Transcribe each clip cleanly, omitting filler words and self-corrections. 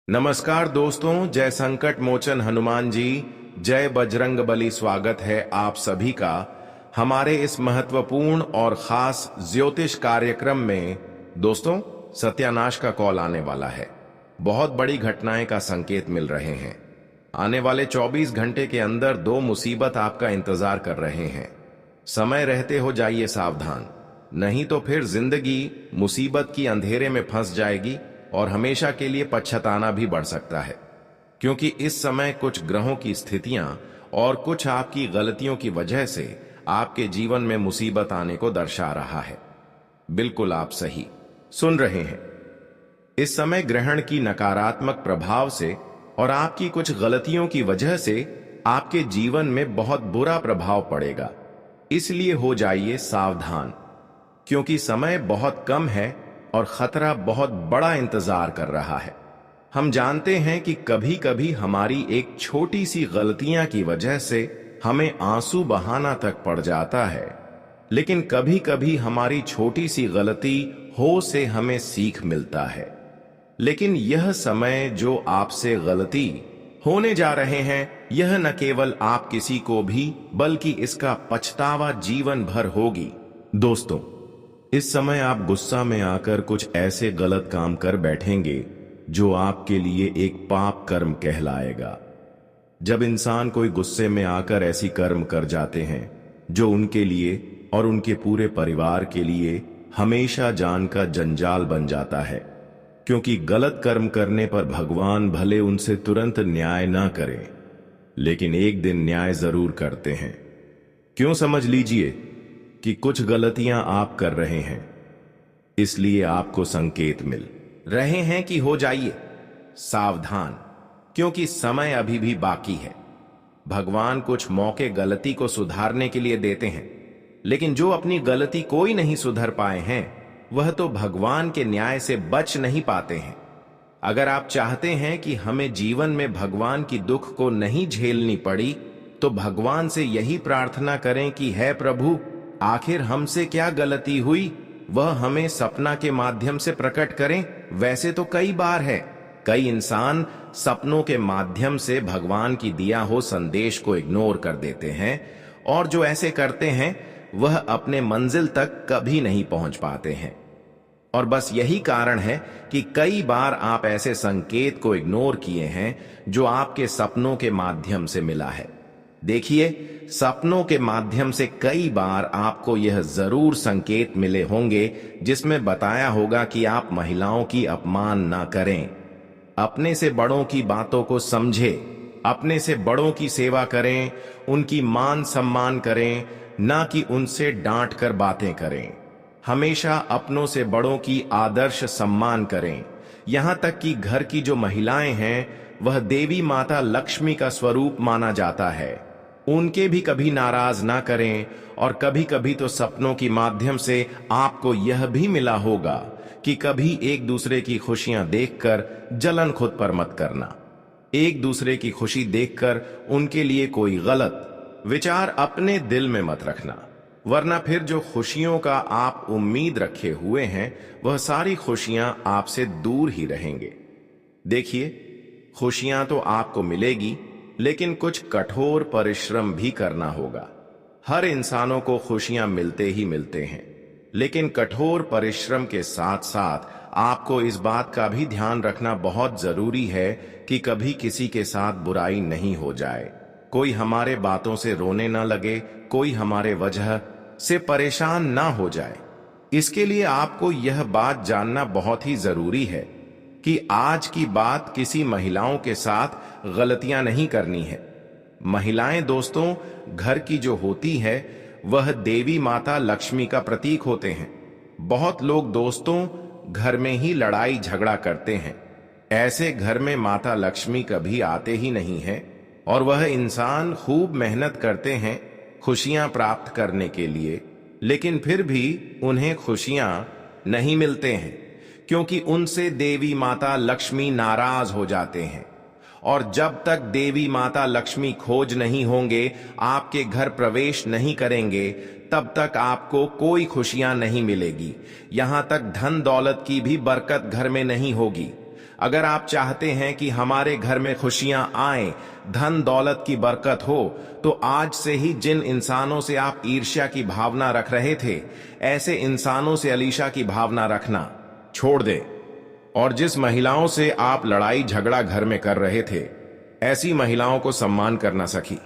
नमस्कार दोस्तों, जय संकट मोचन हनुमान जी, जय बजरंग बली। स्वागत है आप सभी का हमारे इस महत्वपूर्ण और खास ज्योतिष कार्यक्रम में। दोस्तों, सत्यानाश का कॉल आने वाला है। बहुत बड़ी घटनाएं का संकेत मिल रहे हैं। आने वाले 24 घंटे के अंदर दो मुसीबत आपका इंतजार कर रहे हैं। समय रहते हो जाइए सावधान, नहीं तो फिर जिंदगी मुसीबत की अंधेरे में फंस जाएगी और हमेशा के लिए पछताना भी बढ़ सकता है। क्योंकि इस समय कुछ ग्रहों की स्थितियां और कुछ आपकी गलतियों की वजह से आपके जीवन में मुसीबत आने को दर्शा रहा है। बिल्कुल आप सही सुन रहे हैं। इस समय ग्रहण की नकारात्मक प्रभाव से और आपकी कुछ गलतियों की वजह से आपके जीवन में बहुत बुरा प्रभाव पड़ेगा। इसलिए हो जाइए सावधान, क्योंकि समय बहुत कम है और खतरा बहुत बड़ा इंतजार कर रहा है। हम जानते हैं कि कभी कभी हमारी एक छोटी सी गलतियां की वजह से हमें आंसू बहाना तक पड़ जाता है, लेकिन कभी कभी हमारी छोटी सी गलती हो से हमें सीख मिलता है। लेकिन यह समय जो आपसे गलती होने जा रहे हैं, यह न केवल आप किसी को भी बल्कि इसका पछतावा जीवन भर होगी। दोस्तों, इस समय आप गुस्सा में आकर कुछ ऐसे गलत काम कर बैठेंगे जो आपके लिए एक पाप कर्म कहलाएगा। जब इंसान कोई गुस्से में आकर ऐसी कर्म कर जाते हैं जो उनके लिए और उनके पूरे परिवार के लिए हमेशा जान का जंजाल बन जाता है, क्योंकि गलत कर्म करने पर भगवान भले उनसे तुरंत न्याय ना करें, लेकिन एक दिन न्याय जरूर करते हैं। क्यों? समझ लीजिए कि कुछ गलतियां आप कर रहे हैं, इसलिए आपको संकेत मिल रहे हैं कि हो जाइए सावधान, क्योंकि समय अभी भी बाकी है। भगवान कुछ मौके गलती को सुधारने के लिए देते हैं, लेकिन जो अपनी गलती कोई नहीं सुधर पाए हैं, वह तो भगवान के न्याय से बच नहीं पाते हैं। अगर आप चाहते हैं कि हमें जीवन में भगवान की दुख को नहीं झेलनी पड़ी, तो भगवान से यही प्रार्थना करें कि हे प्रभु, आखिर हमसे क्या गलती हुई, वह हमें सपना के माध्यम से प्रकट करें। वैसे तो कई बार है, कई इंसान सपनों के माध्यम से भगवान की दिया हो संदेश को इग्नोर कर देते हैं, और जो ऐसे करते हैं वह अपने मंजिल तक कभी नहीं पहुंच पाते हैं। और बस यही कारण है कि कई बार आप ऐसे संकेत को इग्नोर किए हैं जो आपके सपनों के माध्यम से मिला है। देखिए, सपनों के माध्यम से कई बार आपको यह जरूर संकेत मिले होंगे जिसमें बताया होगा कि आप महिलाओं की अपमान ना करें, अपने से बड़ों की बातों को समझे, अपने से बड़ों की सेवा करें, उनकी मान सम्मान करें, ना कि उनसे डांट कर बातें करें। हमेशा अपनों से बड़ों की आदर्श सम्मान करें। यहां तक कि घर की जो महिलाएं हैं, वह देवी माता लक्ष्मी का स्वरूप माना जाता है, उनके भी कभी नाराज ना करें। और कभी कभी तो सपनों की माध्यम से आपको यह भी मिला होगा कि कभी एक दूसरे की खुशियां देखकर जलन खुद पर मत करना। एक दूसरे की खुशी देखकर उनके लिए कोई गलत विचार अपने दिल में मत रखना, वरना फिर जो खुशियों का आप उम्मीद रखे हुए हैं, वह सारी खुशियां आपसे दूर ही रहेंगे। देखिए, खुशियां तो आपको मिलेगी, लेकिन कुछ कठोर परिश्रम भी करना होगा। हर इंसानों को खुशियां मिलते ही मिलते हैं, लेकिन कठोर परिश्रम के साथ साथ आपको इस बात का भी ध्यान रखना बहुत जरूरी है कि कभी किसी के साथ बुराई नहीं हो जाए, कोई हमारे बातों से रोने ना लगे, कोई हमारे वजह से परेशान ना हो जाए। इसके लिए आपको यह बात जानना बहुत ही जरूरी है कि आज की बात किसी महिलाओं के साथ गलतियां नहीं करनी है। महिलाएं दोस्तों, घर की जो होती है, वह देवी माता लक्ष्मी का प्रतीक होते हैं। बहुत लोग दोस्तों घर में ही लड़ाई झगड़ा करते हैं। ऐसे घर में माता लक्ष्मी कभी आते ही नहीं है, और वह इंसान खूब मेहनत करते हैं खुशियां प्राप्त करने के लिए, लेकिन फिर भी उन्हें खुशियां नहीं मिलते हैं, क्योंकि उनसे देवी माता लक्ष्मी नाराज हो जाते हैं। और जब तक देवी माता लक्ष्मी खोज नहीं होंगे, आपके घर प्रवेश नहीं करेंगे, तब तक आपको कोई खुशियां नहीं मिलेगी। यहां तक धन दौलत की भी बरकत घर में नहीं होगी। अगर आप चाहते हैं कि हमारे घर में खुशियां आए, धन दौलत की बरकत हो, तो आज से ही जिन इंसानों से आप ईर्ष्या की भावना रख रहे थे, ऐसे इंसानों से अलीशा की भावना रखना छोड़ दें। और जिस महिलाओं से आप लड़ाई झगड़ा घर में कर रहे थे, ऐसी महिलाओं को सम्मान करना सीखिए।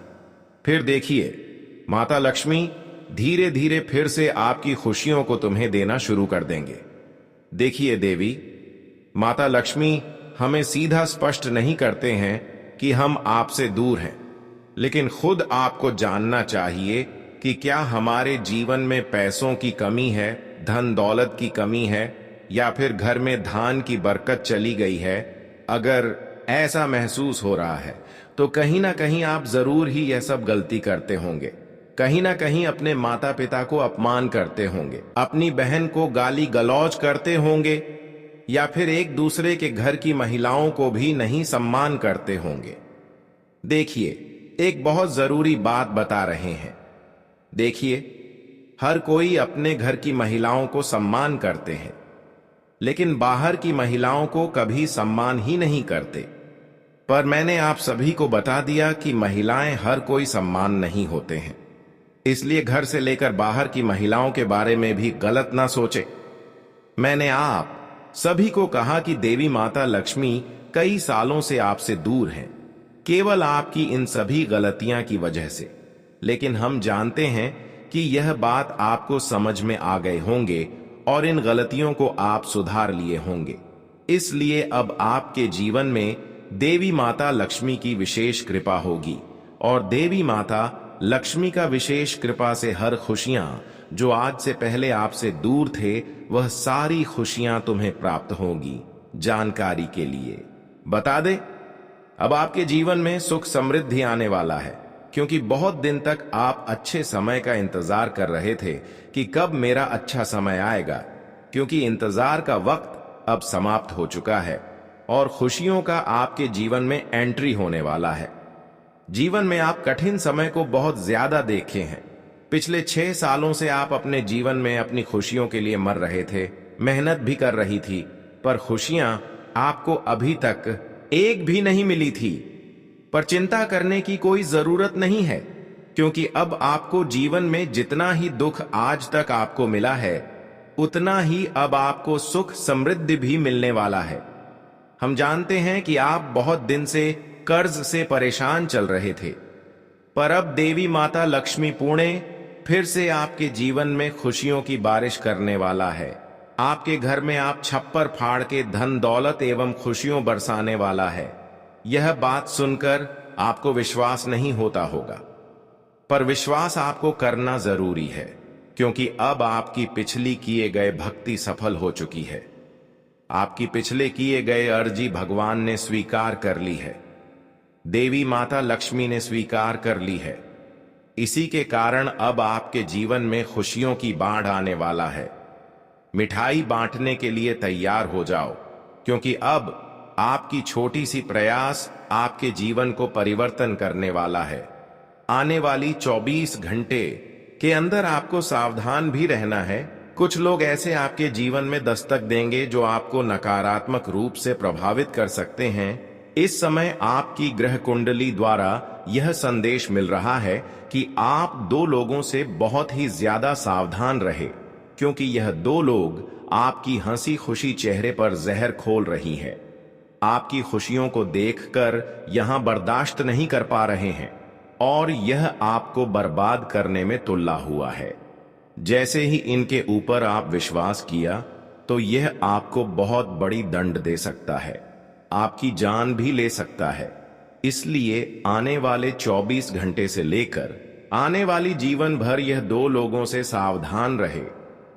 फिर देखिए, माता लक्ष्मी धीरे धीरे फिर से आपकी खुशियों को तुम्हें देना शुरू कर देंगे। देखिए देवी, माता लक्ष्मी हमें सीधा स्पष्ट नहीं करते हैं कि हम आपसे दूर हैं, लेकिन खुद आपको जानना चाहिए कि क्या हमारे जीवन में पैसों की कमी है, धन दौलत की कमी है, या फिर घर में धान की बरकत चली गई है। अगर ऐसा महसूस हो रहा है तो कहीं ना कहीं आप जरूर ही यह सब गलती करते होंगे। कहीं ना कहीं अपने माता पिता को अपमान करते होंगे, अपनी बहन को गाली गलौज करते होंगे, या फिर एक दूसरे के घर की महिलाओं को भी नहीं सम्मान करते होंगे। देखिए, एक बहुत जरूरी बात बता रहे हैं। देखिए, हर कोई अपने घर की महिलाओं को सम्मान करते हैं, लेकिन बाहर की महिलाओं को कभी सम्मान ही नहीं करते। पर मैंने आप सभी को बता दिया कि महिलाएं हर कोई सम्मान नहीं होते हैं, इसलिए घर से लेकर बाहर की महिलाओं के बारे में भी गलत ना सोचे। मैंने आप सभी को कहा कि देवी माता लक्ष्मी कई सालों से आपसे दूर हैं, केवल आपकी इन सभी गलतियां की वजह से। लेकिन हम जानते हैं कि यह बात आपको समझ में आ गए होंगे और इन गलतियों को आप सुधार लिए होंगे। इसलिए अब आपके जीवन में देवी माता लक्ष्मी की विशेष कृपा होगी, और देवी माता लक्ष्मी का विशेष कृपा से हर खुशियां जो आज से पहले आपसे दूर थे, वह सारी खुशियां तुम्हें प्राप्त होगी। जानकारी के लिए बता दे, अब आपके जीवन में सुख समृद्धि आने वाला है, क्योंकि बहुत दिन तक आप अच्छे समय का इंतजार कर रहे थे कि कब मेरा अच्छा समय आएगा, क्योंकि इंतजार का वक्त अब समाप्त हो चुका है और खुशियों का आपके जीवन में एंट्री होने वाला है। जीवन में आप कठिन समय को बहुत ज्यादा देखे हैं। पिछले 6 सालों से आप अपने जीवन में अपनी खुशियों के लिए मर रहे थे, मेहनत भी कर रही थी, पर खुशियां आपको अभी तक एक भी नहीं मिली थी। पर चिंता करने की कोई जरूरत नहीं है, क्योंकि अब आपको जीवन में जितना ही दुख आज तक आपको मिला है, उतना ही अब आपको सुख समृद्धि भी मिलने वाला है। हम जानते हैं कि आप बहुत दिन से कर्ज से परेशान चल रहे थे, पर अब देवी माता लक्ष्मी पुणे फिर से आपके जीवन में खुशियों की बारिश करने वाला है। आपके घर में आप छप्पर फाड़ के धन दौलत एवं खुशियों बरसाने वाला है। यह बात सुनकर आपको विश्वास नहीं होता होगा, पर विश्वास आपको करना जरूरी है, क्योंकि अब आपकी पिछली किए गए भक्ति सफल हो चुकी है। आपकी पिछले किए गए अर्जी भगवान ने स्वीकार कर ली है, देवी माता लक्ष्मी ने स्वीकार कर ली है। इसी के कारण अब आपके जीवन में खुशियों की बाढ़ आने वाला है। मिठाई बांटने के लिए तैयार हो जाओ, क्योंकि अब आपकी छोटी सी प्रयास आपके जीवन को परिवर्तन करने वाला है। आने वाली 24 घंटे के अंदर आपको सावधान भी रहना है। कुछ लोग ऐसे आपके जीवन में दस्तक देंगे जो आपको नकारात्मक रूप से प्रभावित कर सकते हैं। इस समय आपकी ग्रह कुंडली द्वारा यह संदेश मिल रहा है कि आप 2 लोगों से बहुत ही ज्यादा सावधान रहे, क्योंकि यह 2 लोग आपकी हंसी खुशी चेहरे पर जहर खोल रही है। आपकी खुशियों को देखकर यहां बर्दाश्त नहीं कर पा रहे हैं और यह आपको बर्बाद करने में तुल्ला हुआ है। जैसे ही इनके ऊपर आप विश्वास किया, तो यह आपको बहुत बड़ी दंड दे सकता है, आपकी जान भी ले सकता है। इसलिए आने वाले 24 घंटे से लेकर आने वाली जीवन भर यह 2 लोगों से सावधान रहे।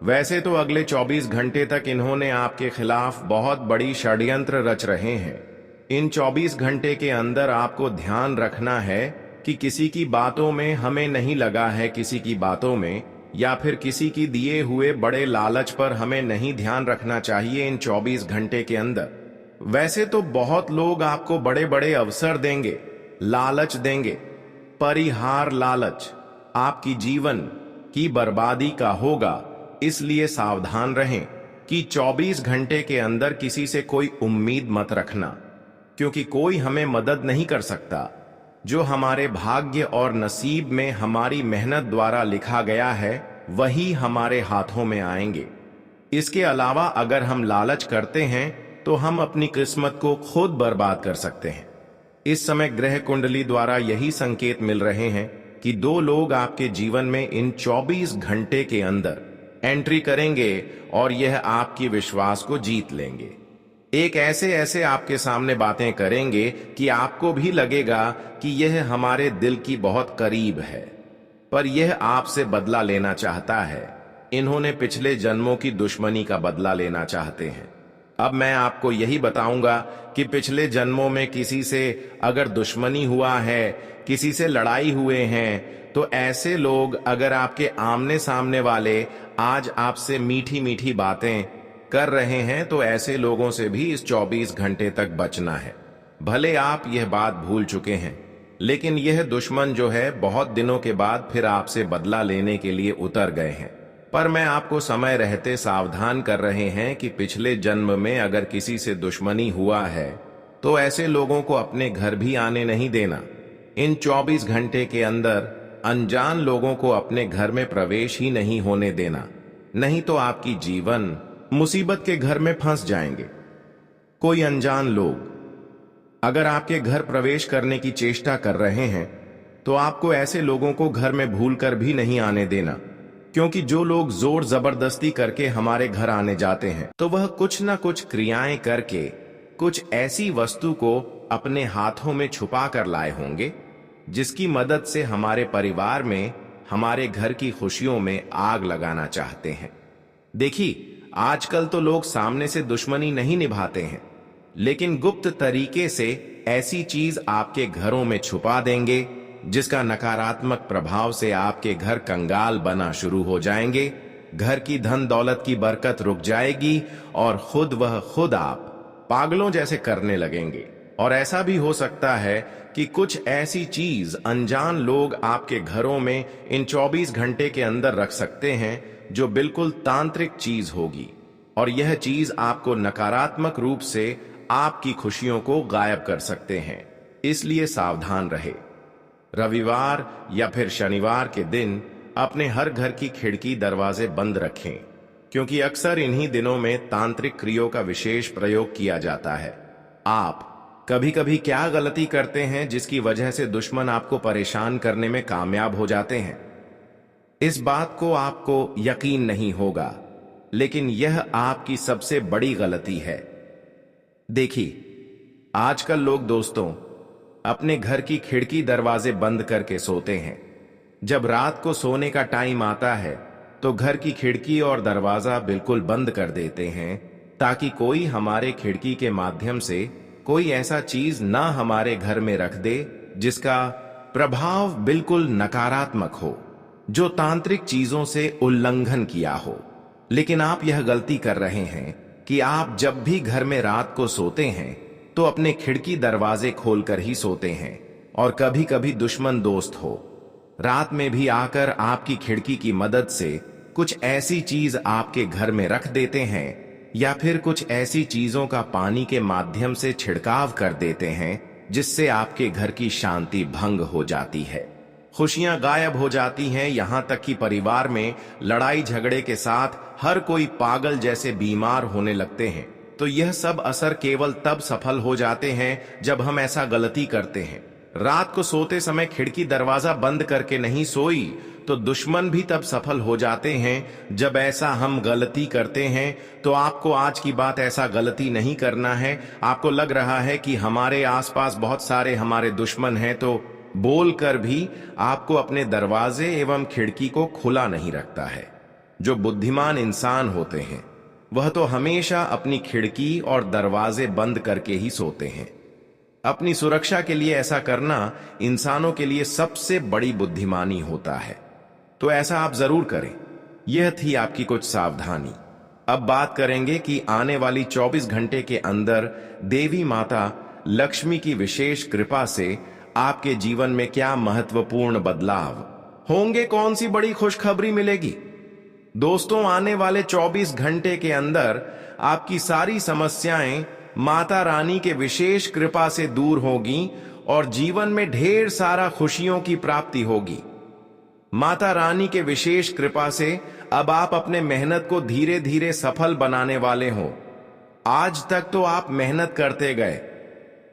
वैसे तो अगले 24 घंटे तक इन्होंने आपके खिलाफ बहुत बड़ी षड्यंत्र रच रहे हैं। इन 24 घंटे के अंदर आपको ध्यान रखना है कि किसी की बातों में हमें नहीं लगा है, किसी की बातों में या फिर किसी की दिए हुए बड़े लालच पर हमें नहीं ध्यान रखना चाहिए इन 24 घंटे के अंदर। वैसे तो बहुत लोग आपको बड़े बड़े अवसर देंगे, लालच देंगे, परिहार लालच आपकी जीवन की बर्बादी का होगा, इसलिए सावधान रहें। कि 24 घंटे के अंदर किसी से कोई उम्मीद मत रखना, क्योंकि कोई हमें मदद नहीं कर सकता। जो हमारे भाग्य और नसीब में हमारी मेहनत द्वारा लिखा गया है वही हमारे हाथों में आएंगे। इसके अलावा अगर हम लालच करते हैं तो हम अपनी किस्मत को खुद बर्बाद कर सकते हैं। इस समय ग्रह कुंडली द्वारा यही संकेत मिल रहे हैं कि 2 लोग आपके जीवन में इन 24 घंटे के अंदर एंट्री करेंगे और यह आपकी विश्वास को जीत लेंगे। एक ऐसे आपके सामने बातें करेंगे कि आपको भी लगेगा कि यह हमारे दिल की बहुत करीब है, पर यह आपसे बदला लेना चाहता है। इन्होंने पिछले जन्मों की दुश्मनी का बदला लेना चाहते हैं। अब मैं आपको यही बताऊंगा कि पिछले जन्मों में किसी से अगर दुश्मनी हुआ है, किसी से लड़ाई हुए हैं, तो ऐसे लोग अगर आपके आमने सामने वाले आज आपसे मीठी मीठी बातें कर रहे हैं तो ऐसे लोगों से भी इस 24 घंटे तक बचना है। भले आप यह बात भूल चुके हैं, लेकिन यह दुश्मन जो है बहुत दिनों के बाद फिर आपसे बदला लेने के लिए उतर गए हैं। पर मैं आपको समय रहते सावधान कर रहे हैं कि पिछले जन्म में अगर किसी से दुश्मनी हुआ है तो ऐसे लोगों को अपने घर भी आने नहीं देना। इन 24 घंटे के अंदर अनजान लोगों को अपने घर में प्रवेश ही नहीं होने देना, नहीं तो आपकी जीवन मुसीबत के घर में फंस जाएंगे। कोई अनजान लोग अगर आपके घर प्रवेश करने की चेष्टा कर रहे हैं तो आपको ऐसे लोगों को घर में भूलकर भी नहीं आने देना, क्योंकि जो लोग जोर जबरदस्ती करके हमारे घर आने जाते हैं तो वह कुछ ना कुछ क्रियाएं करके कुछ ऐसी वस्तु को अपने हाथों में छुपा कर लाए होंगे जिसकी मदद से हमारे परिवार में, हमारे घर की खुशियों में आग लगाना चाहते हैं। देखिए, आजकल तो लोग सामने से दुश्मनी नहीं निभाते हैं, लेकिन गुप्त तरीके से ऐसी चीज आपके घरों में छुपा देंगे जिसका नकारात्मक प्रभाव से आपके घर कंगाल बना शुरू हो जाएंगे। घर की धन दौलत की बरकत रुक जाएगी और खुद आप पागलों जैसे करने लगेंगे। और ऐसा भी हो सकता है कि कुछ ऐसी चीज अनजान लोग आपके घरों में इन 24 घंटे के अंदर रख सकते हैं जो बिल्कुल तांत्रिक चीज होगी, और यह चीज आपको नकारात्मक रूप से आपकी खुशियों को गायब कर सकते हैं। इसलिए सावधान रहे। रविवार या फिर शनिवार के दिन अपने हर घर की खिड़की दरवाजे बंद रखें, क्योंकि अक्सर इन्हीं दिनों में तांत्रिक क्रियों का विशेष प्रयोग किया जाता है। आप कभी कभी क्या गलती करते हैं जिसकी वजह से दुश्मन आपको परेशान करने में कामयाब हो जाते हैं? इस बात को आपको यकीन नहीं होगा, लेकिन यह आपकी सबसे बड़ी गलती है। देखिए, आजकल लोग दोस्तों अपने घर की खिड़की दरवाजे बंद करके सोते हैं। जब रात को सोने का टाइम आता है तो घर की खिड़की और दरवाजा बिल्कुल बंद कर देते हैं, ताकि कोई हमारे खिड़की के माध्यम से कोई ऐसा चीज ना हमारे घर में रख दे जिसका प्रभाव बिल्कुल नकारात्मक हो, जो तांत्रिक चीजों से उल्लंघन किया हो। लेकिन आप यह गलती कर रहे हैं कि आप जब भी घर में रात को सोते हैं तो अपने खिड़की दरवाजे खोलकर ही सोते हैं, और कभी कभी दुश्मन दोस्त हो रात में भी आकर आपकी खिड़की की मदद से कुछ ऐसी चीज आपके घर में रख देते हैं, या फिर कुछ ऐसी चीजों का पानी के माध्यम से छिड़काव कर देते हैं जिससे आपके घर की शांति भंग हो जाती है, खुशियां गायब हो जाती हैं। यहां तक कि परिवार में लड़ाई झगड़े के साथ हर कोई पागल जैसे बीमार होने लगते हैं। तो यह सब असर केवल तब सफल हो जाते हैं जब हम ऐसा गलती करते हैं। रात को सोते समय खिड़की दरवाजा बंद करके नहीं सोई तो दुश्मन भी तब सफल हो जाते हैं जब ऐसा हम गलती करते हैं। तो आपको आज की बात ऐसा गलती नहीं करना है। आपको लग रहा है कि हमारे आसपास बहुत सारे हमारे दुश्मन हैं, तो बोलकर भी आपको अपने दरवाजे एवं खिड़की को खुला नहीं रखता है। जो बुद्धिमान इंसान होते हैं वह तो हमेशा अपनी खिड़की और दरवाजे बंद करके ही सोते हैं। अपनी सुरक्षा के लिए ऐसा करना इंसानों के लिए सबसे बड़ी बुद्धिमानी होता है, तो ऐसा आप जरूर करें। यह थी आपकी कुछ सावधानी। अब बात करेंगे कि आने वाली 24 घंटे के अंदर देवी माता लक्ष्मी की विशेष कृपा से आपके जीवन में क्या महत्वपूर्ण बदलाव होंगे, कौन सी बड़ी खुशखबरी मिलेगी। दोस्तों, आने वाले 24 घंटे के अंदर आपकी सारी समस्याएं माता रानी के विशेष कृपा से दूर होगी और जीवन में ढेर सारा खुशियों की प्राप्ति होगी। माता रानी के विशेष कृपा से अब आप अपने मेहनत को धीरे धीरे सफल बनाने वाले हो। आज तक तो आप मेहनत करते गए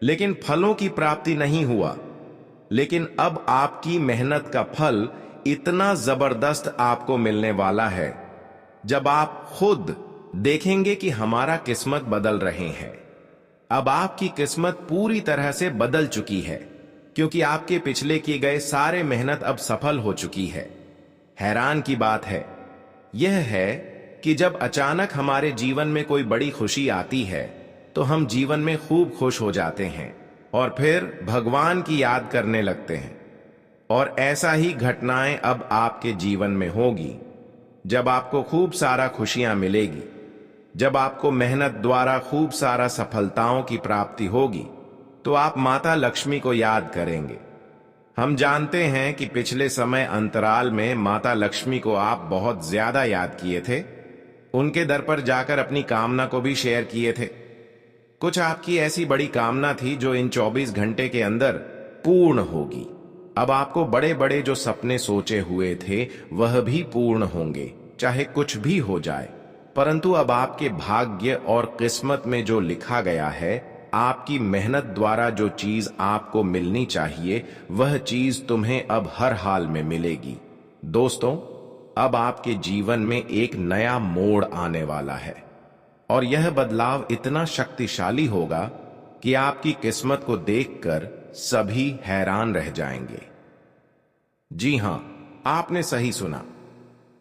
लेकिन फलों की प्राप्ति नहीं हुआ, लेकिन अब आपकी मेहनत का फल इतना जबरदस्त आपको मिलने वाला है जब आप खुद देखेंगे कि हमारा किस्मत बदल रहे हैं। अब आपकी किस्मत पूरी तरह से बदल चुकी है क्योंकि आपके पिछले किए गए सारे मेहनत अब सफल हो चुकी है। हैरान की बात है यह है कि जब अचानक हमारे जीवन में कोई बड़ी खुशी आती है तो हम जीवन में खूब खुश हो जाते हैं और फिर भगवान की याद करने लगते हैं। और ऐसा ही घटनाएं अब आपके जीवन में होगी जब आपको खूब सारा खुशियां मिलेगी, जब आपको मेहनत द्वारा खूब सारा सफलताओं की प्राप्ति होगी तो आप माता लक्ष्मी को याद करेंगे। हम जानते हैं कि पिछले समय अंतराल में माता लक्ष्मी को आप बहुत ज्यादा याद किए थे, उनके दर पर जाकर अपनी कामना को भी शेयर किए थे। कुछ आपकी ऐसी बड़ी कामना थी जो इन 24 घंटे के अंदर पूर्ण होगी। अब आपको बड़े बड़े जो सपने सोचे हुए थे वह भी पूर्ण होंगे, चाहे कुछ भी हो जाए। परंतु अब आपके भाग्य और किस्मत में जो लिखा गया है, आपकी मेहनत द्वारा जो चीज आपको मिलनी चाहिए वह चीज तुम्हें अब हर हाल में मिलेगी। दोस्तों, अब आपके जीवन में एक नया मोड़ आने वाला है और यह बदलाव इतना शक्तिशाली होगा कि आपकी किस्मत को देखकर सभी हैरान रह जाएंगे। जी हां, आपने सही सुना।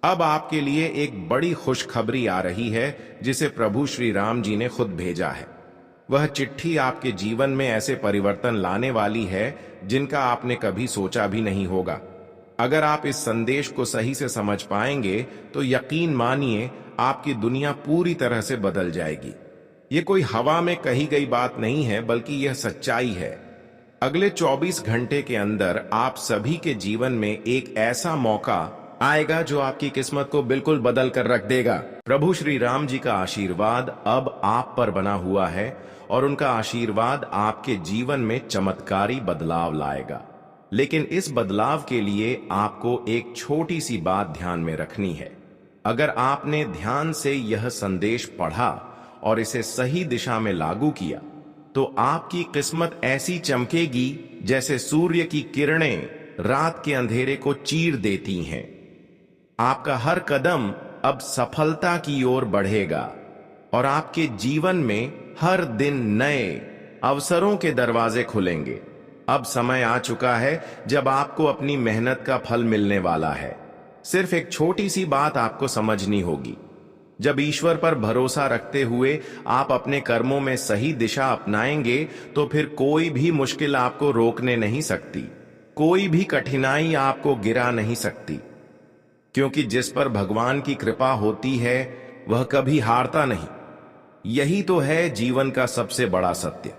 अब आपके लिए एक बड़ी खुशखबरी आ रही है जिसे प्रभु श्री राम जी ने खुद भेजा है। वह चिट्ठी आपके जीवन में ऐसे परिवर्तन लाने वाली है जिनका आपने कभी सोचा भी नहीं होगा। अगर आप इस संदेश को सही से समझ पाएंगे तो यकीन मानिए आपकी दुनिया पूरी तरह से बदल जाएगी। ये कोई हवा में कही गई बात नहीं है, बल्कि यह सच्चाई है। अगले 24 घंटे के अंदर आप सभी के जीवन में एक ऐसा मौका आएगा जो आपकी किस्मत को बिल्कुल बदल कर रख देगा। प्रभु श्री राम जी का आशीर्वाद अब आप पर बना हुआ है और उनका आशीर्वाद आपके जीवन में चमत्कारी बदलाव लाएगा। लेकिन इस बदलाव के लिए आपको एक छोटी सी बात ध्यान में रखनी है। अगर आपने ध्यान से यह संदेश पढ़ा और इसे सही दिशा में लागू किया तो आपकी किस्मत ऐसी चमकेगी जैसे सूर्य की किरणें रात के अंधेरे को चीर देती हैं। आपका हर कदम अब सफलता की ओर बढ़ेगा और आपके जीवन में हर दिन नए अवसरों के दरवाजे खुलेंगे। अब समय आ चुका है जब आपको अपनी मेहनत का फल मिलने वाला है। सिर्फ एक छोटी सी बात आपको समझनी होगी। जब ईश्वर पर भरोसा रखते हुए आप अपने कर्मों में सही दिशा अपनाएंगे तो फिर कोई भी मुश्किल आपको रोकने नहीं सकती, कोई भी कठिनाई आपको गिरा नहीं सकती, क्योंकि जिस पर भगवान की कृपा होती है वह कभी हारता नहीं। यही तो है जीवन का सबसे बड़ा सत्य।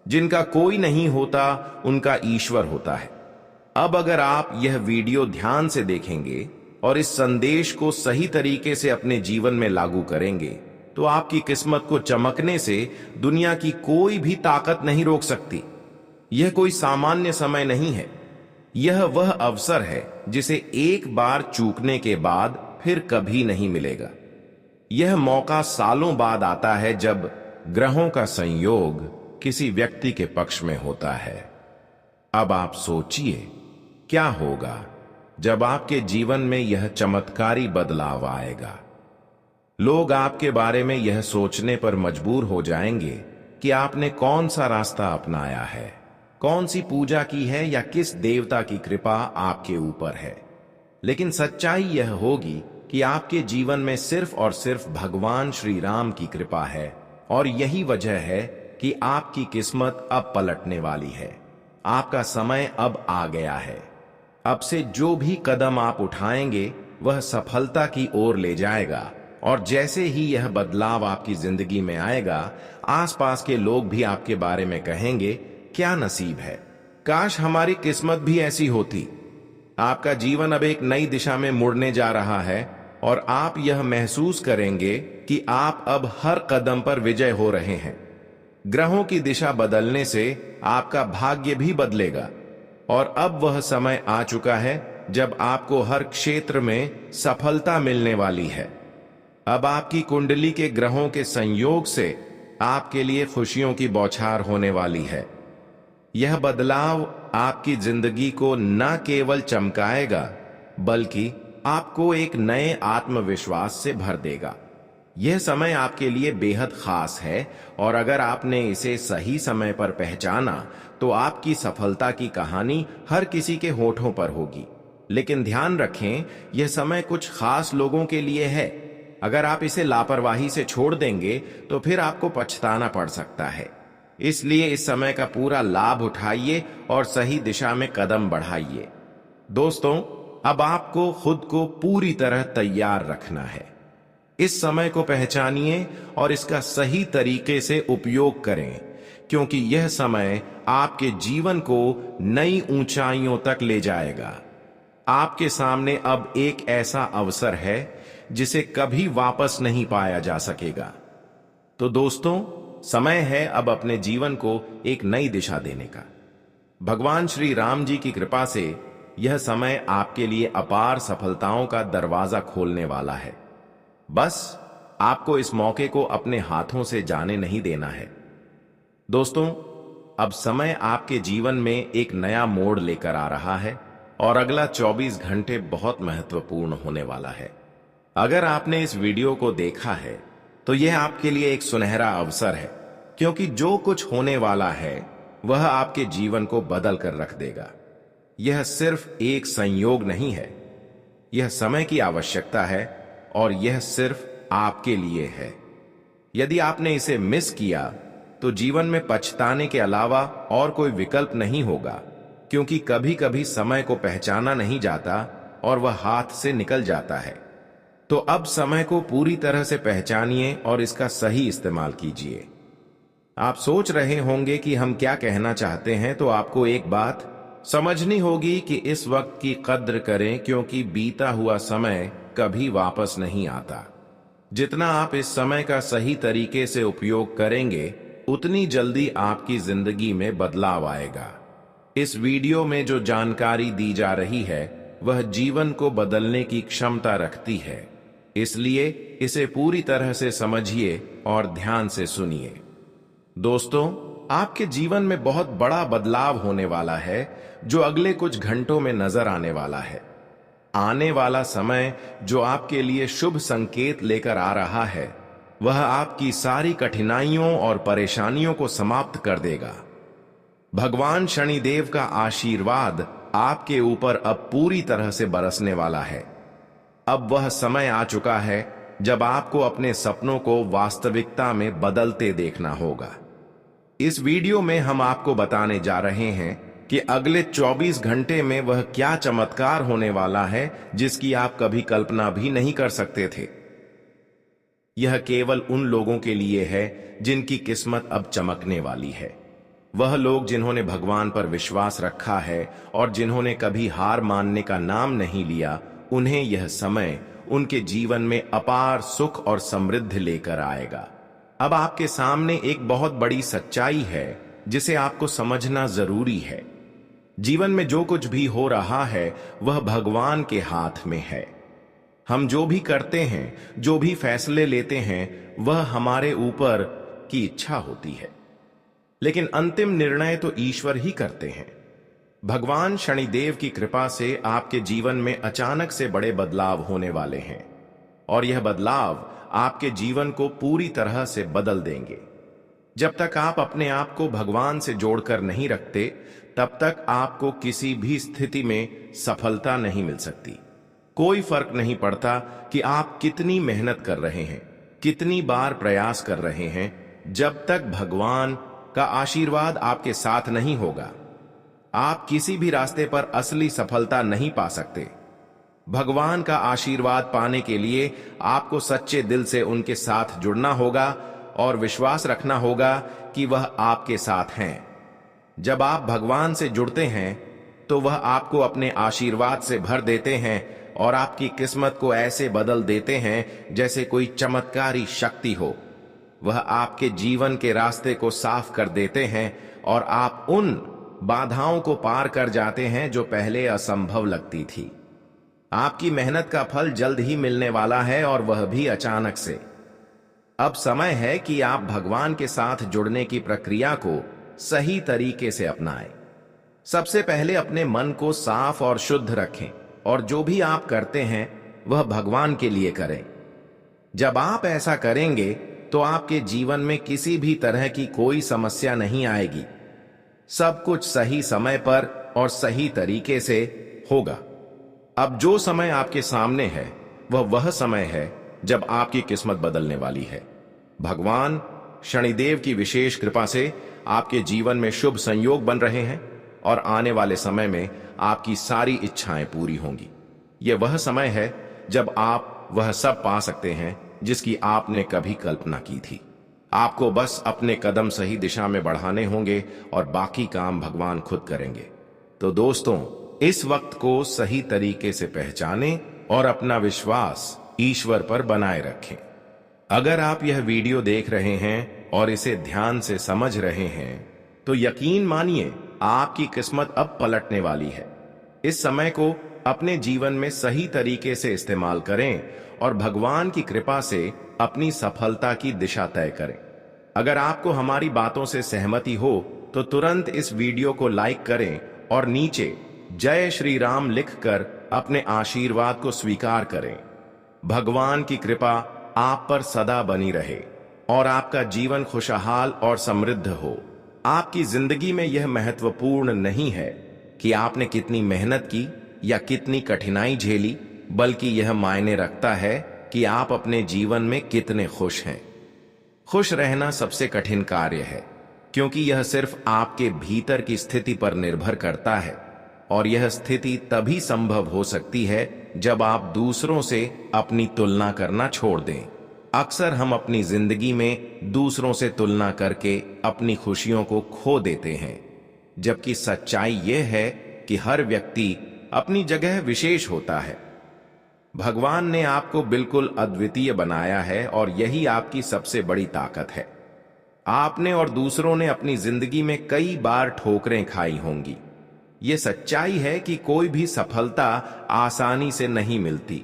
जिनका कोई नहीं होता उनका ईश्वर होता है। अब अगर आप यह वीडियो ध्यान से देखेंगे और इस संदेश को सही तरीके से अपने जीवन में लागू करेंगे तो आपकी किस्मत को चमकने से दुनिया की कोई भी ताकत नहीं रोक सकती। यह कोई सामान्य समय नहीं है, यह वह अवसर है जिसे एक बार चूकने के बाद फिर कभी नहीं मिलेगा। यह मौका सालों बाद आता है जब ग्रहों का संयोग किसी व्यक्ति के पक्ष में होता है। अब आप सोचिए क्या होगा जब आपके जीवन में यह चमत्कारी बदलाव आएगा। लोग आपके बारे में यह सोचने पर मजबूर हो जाएंगे कि आपने कौन सा रास्ता अपनाया है, कौन सी पूजा की है या किस देवता की कृपा आपके ऊपर है। लेकिन सच्चाई यह होगी कि आपके जीवन में सिर्फ और सिर्फ भगवान श्री राम की कृपा है और यही वजह है कि आपकी किस्मत अब पलटने वाली है। आपका समय अब आ गया है। अब से जो भी कदम आप उठाएंगे वह सफलता की ओर ले जाएगा और जैसे ही यह बदलाव आपकी जिंदगी में आएगा, आसपास के लोग भी आपके बारे में कहेंगे, क्या नसीब है, काश हमारी किस्मत भी ऐसी होती। आपका जीवन अब एक नई दिशा में मुड़ने जा रहा है और आप यह महसूस करेंगे कि आप अब हर कदम पर विजय हो रहे हैं। ग्रहों की दिशा बदलने से आपका भाग्य भी बदलेगा और अब वह समय आ चुका है जब आपको हर क्षेत्र में सफलता मिलने वाली है। अब आपकी कुंडली के ग्रहों के संयोग से आपके लिए खुशियों की बौछार होने वाली है। यह बदलाव आपकी जिंदगी को न केवल चमकाएगा बल्कि आपको एक नए आत्मविश्वास से भर देगा। यह समय आपके लिए बेहद खास है और अगर आपने इसे सही समय पर पहचाना तो आपकी सफलता की कहानी हर किसी के होठों पर होगी। लेकिन ध्यान रखें, यह समय कुछ खास लोगों के लिए है। अगर आप इसे लापरवाही से छोड़ देंगे तो फिर आपको पछताना पड़ सकता है। इसलिए इस समय का पूरा लाभ उठाइए और सही दिशा में कदम बढ़ाइए। दोस्तों, अब आपको खुद को पूरी तरह तैयार रखना है। इस समय को पहचानिए और इसका सही तरीके से उपयोग करें, क्योंकि यह समय आपके जीवन को नई ऊंचाइयों तक ले जाएगा। आपके सामने अब एक ऐसा अवसर है जिसे कभी वापस नहीं पाया जा सकेगा। तो दोस्तों, समय है अब अपने जीवन को एक नई दिशा देने का। भगवान श्री राम जी की कृपा से यह समय आपके लिए अपार सफलताओं का दरवाजा खोलने वाला है। बस आपको इस मौके को अपने हाथों से जाने नहीं देना है। दोस्तों, अब समय आपके जीवन में एक नया मोड़ लेकर आ रहा है और अगला 24 घंटे बहुत महत्वपूर्ण होने वाला है। अगर आपने इस वीडियो को देखा है तो यह आपके लिए एक सुनहरा अवसर है, क्योंकि जो कुछ होने वाला है वह आपके जीवन को बदल कर रख देगा। यह सिर्फ एक संयोग नहीं है, यह समय की आवश्यकता है और यह सिर्फ आपके लिए है। यदि आपने इसे मिस किया तो जीवन में पछताने के अलावा और कोई विकल्प नहीं होगा, क्योंकि कभी कभी समय को पहचाना नहीं जाता और वह हाथ से निकल जाता है। तो अब समय को पूरी तरह से पहचानिए और इसका सही इस्तेमाल कीजिए। आप सोच रहे होंगे कि हम क्या कहना चाहते हैं, तो आपको एक बात समझनी होगी कि इस वक्त की कद्र करें, क्योंकि बीता हुआ समय कभी वापस नहीं आता। जितना आप इस समय का सही तरीके से उपयोग करेंगे, उतनी जल्दी आपकी जिंदगी में बदलाव आएगा। इस वीडियो में जो जानकारी दी जा रही है वह जीवन को बदलने की क्षमता रखती है, इसलिए इसे पूरी तरह से समझिए और ध्यान से सुनिए। दोस्तों, आपके जीवन में बहुत बड़ा बदलाव होने वाला है जो अगले कुछ घंटों में नजर आने वाला है। आने वाला समय जो आपके लिए शुभ संकेत लेकर आ रहा है, वह आपकी सारी कठिनाइयों और परेशानियों को समाप्त कर देगा। भगवान शनिदेव का आशीर्वाद आपके ऊपर अब पूरी तरह से बरसने वाला है। अब वह समय आ चुका है जब आपको अपने सपनों को वास्तविकता में बदलते देखना होगा। इस वीडियो में हम आपको बताने जा रहे हैं कि अगले 24 घंटे में वह क्या चमत्कार होने वाला है जिसकी आप कभी कल्पना भी नहीं कर सकते थे। यह केवल उन लोगों के लिए है जिनकी किस्मत अब चमकने वाली है। वह लोग जिन्होंने भगवान पर विश्वास रखा है और जिन्होंने कभी हार मानने का नाम नहीं लिया, उन्हें यह समय उनके जीवन में अपार सुख और समृद्धि लेकर आएगा। अब आपके सामने एक बहुत बड़ी सच्चाई है जिसे आपको समझना जरूरी है। जीवन में जो कुछ भी हो रहा है वह भगवान के हाथ में है। हम जो भी करते हैं, जो भी फैसले लेते हैं, वह हमारे ऊपर की इच्छा होती है, लेकिन अंतिम निर्णय तो ईश्वर ही करते हैं। भगवान शनिदेव की कृपा से आपके जीवन में अचानक से बड़े बदलाव होने वाले हैं और यह बदलाव आपके जीवन को पूरी तरह से बदल देंगे। जब तक आप अपने आप को भगवान से जोड़कर नहीं रखते, तब तक आपको किसी भी स्थिति में सफलता नहीं मिल सकती। कोई फर्क नहीं पड़ता कि आप कितनी मेहनत कर रहे हैं, कितनी बार प्रयास कर रहे हैं, जब तक भगवान का आशीर्वाद आपके साथ नहीं होगा, आप किसी भी रास्ते पर असली सफलता नहीं पा सकते। भगवान का आशीर्वाद पाने के लिए आपको सच्चे दिल से उनके साथ जुड़ना होगा और विश्वास रखना होगा कि वह आपके साथ हैं। जब आप भगवान से जुड़ते हैं तो वह आपको अपने आशीर्वाद से भर देते हैं और आपकी किस्मत को ऐसे बदल देते हैं जैसे कोई चमत्कारी शक्ति हो। वह आपके जीवन के रास्ते को साफ कर देते हैं और आप उन बाधाओं को पार कर जाते हैं जो पहले असंभव लगती थी। आपकी मेहनत का फल जल्द ही मिलने वाला है और वह भी अचानक से। अब समय है कि आप भगवान के साथ जुड़ने की प्रक्रिया को सही तरीके से अपनाएं। सबसे पहले अपने मन को साफ और शुद्ध रखें और जो भी आप करते हैं वह भगवान के लिए करें। जब आप ऐसा करेंगे तो आपके जीवन में किसी भी तरह की कोई समस्या नहीं आएगी। सब कुछ सही समय पर और सही तरीके से होगा। अब जो समय आपके सामने है वह समय है जब आपकी किस्मत बदलने वाली है। भगवान शनिदेव की विशेष कृपा से आपके जीवन में शुभ संयोग बन रहे हैं और आने वाले समय में आपकी सारी इच्छाएं पूरी होंगी। यह वह समय है जब आप वह सब पा सकते हैं जिसकी आपने कभी कल्पना की थी। आपको बस अपने कदम सही दिशा में बढ़ाने होंगे और बाकी काम भगवान खुद करेंगे। तो दोस्तों, इस वक्त को सही तरीके से पहचानें और अपना विश्वास ईश्वर पर बनाए रखें। अगर आप यह वीडियो देख रहे हैं और इसे ध्यान से समझ रहे हैं तो यकीन मानिए आपकी किस्मत अब पलटने वाली है। इस समय को अपने जीवन में सही तरीके से इस्तेमाल करें और भगवान की कृपा से अपनी सफलता की दिशा तय करें। अगर आपको हमारी बातों से सहमति हो तो तुरंत इस वीडियो को लाइक करें और नीचे जय श्री राम लिखकर अपने आशीर्वाद को स्वीकार करें। भगवान की कृपा आप पर सदा बनी रहे और आपका जीवन खुशहाल और समृद्ध हो। आपकी जिंदगी में यह महत्वपूर्ण नहीं है कि आपने कितनी मेहनत की या कितनी कठिनाई झेली, बल्कि यह मायने रखता है कि आप अपने जीवन में कितने खुश हैं। खुश रहना सबसे कठिन कार्य है क्योंकि यह सिर्फ आपके भीतर की स्थिति पर निर्भर करता है और यह स्थिति तभी संभव हो सकती है जब आप दूसरों से अपनी तुलना करना छोड़ दें। अक्सर हम अपनी जिंदगी में दूसरों से तुलना करके अपनी खुशियों को खो देते हैं, जबकि सच्चाई यह है कि हर व्यक्ति अपनी जगह विशेष होता है। भगवान ने आपको बिल्कुल अद्वितीय बनाया है और यही आपकी सबसे बड़ी ताकत है। आपने और दूसरों ने अपनी जिंदगी में कई बार ठोकरें खाई होंगी। ये सच्चाई है कि कोई भी सफलता आसानी से नहीं मिलती।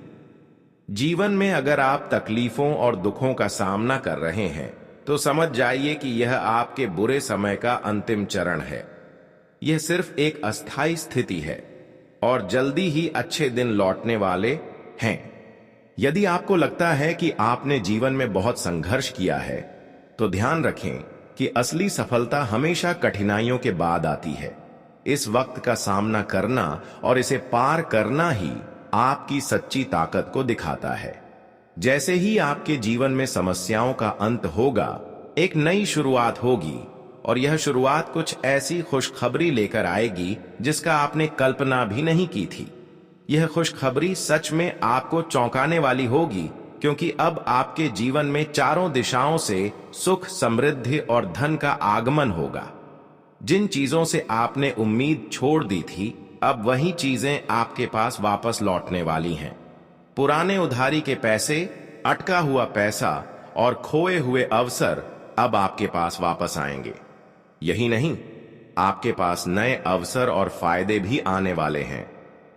जीवन में अगर आप तकलीफों और दुखों का सामना कर रहे हैं तो समझ जाइए कि यह आपके बुरे समय का अंतिम चरण है। यह सिर्फ एक अस्थायी स्थिति है और जल्दी ही अच्छे दिन लौटने वाले हैं। यदि आपको लगता है कि आपने जीवन में बहुत संघर्ष किया है तो ध्यान रखें कि असली सफलता हमेशा कठिनाइयों के बाद आती है। इस वक्त का सामना करना और इसे पार करना ही आपकी सच्ची ताकत को दिखाता है। जैसे ही आपके जीवन में समस्याओं का अंत होगा, एक नई शुरुआत होगी और यह शुरुआत कुछ ऐसी खुशखबरी लेकर आएगी जिसका आपने कल्पना भी नहीं की थी। यह खुशखबरी सच में आपको चौंकाने वाली होगी क्योंकि अब आपके जीवन में चारों दिशाओं से सुख, समृद्धि और धन का आगमन होगा। जिन चीजों से आपने उम्मीद छोड़ दी थी, अब वही चीजें आपके पास वापस लौटने वाली हैं। पुराने उधारी के पैसे, अटका हुआ पैसा और खोए हुए अवसर अब आपके पास वापस आएंगे। यही नहीं, आपके पास नए अवसर और फायदे भी आने वाले हैं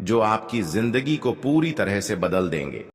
जो आपकी जिंदगी को पूरी तरह से बदल देंगे।